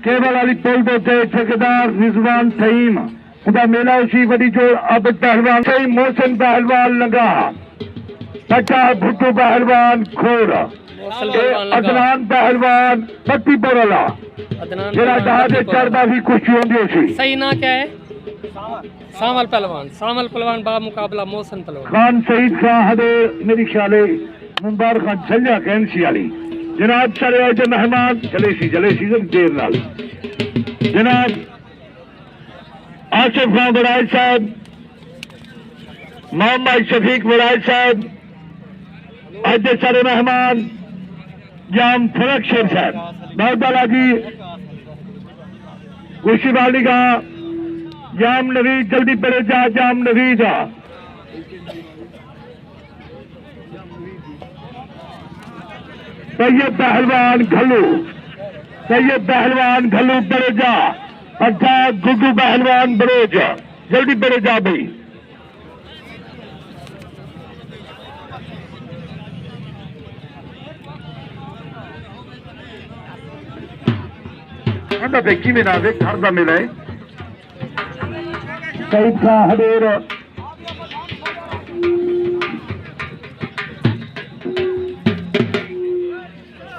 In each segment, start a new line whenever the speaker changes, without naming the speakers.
केवल अली पुल दे ठेकेदार रिजवान सईम उनका मेला उसी बड़ी जोड़ अब पहलवान सही मोहसिन पहलवान लगा पचा भुट्टू पहलवान खोर अदनान पहलवान पत्ती बोरला जरा जहाज चढ़दा भी खुशी होंदी उसी
सही ना क्या है सामल पहलवान बा मुकाबला मोहसिन पहलवान
खान सईद खान हदे मेरी ख्याले मुबारक खान झल्ला कैंसी वाली जनाब सारे आज मेहमान चले सी देर नाल जनाब आसिफ खान बड़ाई साहब मोहम्मद शफीक बड़ाई साहब आज सारे मेहमान जाम फरक शेर साहब बहुत जी खुशी वाली का जाम नवीद जल्दी पड़े जा जाम नवीद सैयद पहलवान घल्लू बड़े जा अच्छा गुग्गू पहलवान बड़ोज जल्दी बड़े जा भाई देखी में ना देख घर का मिला है सईद का हडेर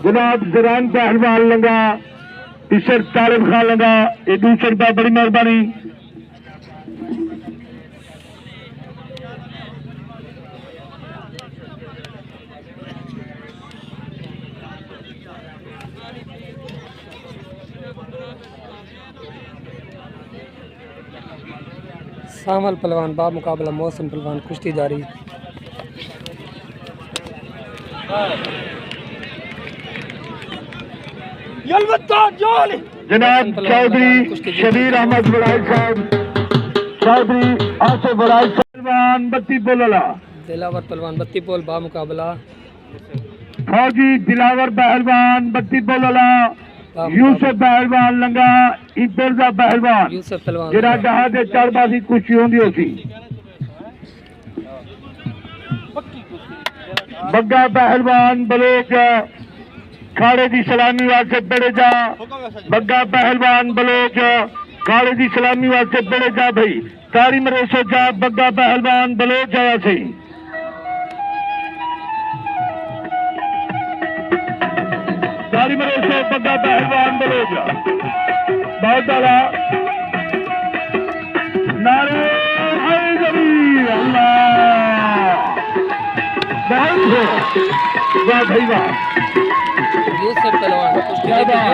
जनाब जरान पहलवान लंगा टीशर तालिब खान लंगा ये दूसर का बड़ी मेहरबानी
सामल पहलवान बा मुकाबला मोहसिन पहलवान कुश्ती जारी
जनाब चौधरी शबीर अहमद बड़ाई साहब चौधरी आसिफ बड़ाई पहलवान बत्ती बोलला
दिलावर पहलवान बत्ती बोल बा मुकाबला
फौजी दिलावर पहलवान बत्ती बोलला यूसुफ पहलवान लंगा इब्रजा पहलवान
यूसुफ पहलवान
जरा जहाज चढ़दा सी खुशी होंदी उसी बग्गा पहलवान बलोच खाड़े की सलामी वास्ते बड़े जा बग्गा पहलवान बलोच खाड़े की सलामी वास्ते बड़े जा भाई तारी मरे सो जा बग्गा पहलवान बलोच जाया सी तारी मरे सो बग्गा पहलवान बलोच बहुत ज्यादा नारे हैदरी अल्लाह बहुत वाह भाई वाह
यूसुफ पहलवान
यूसुफ पहलवान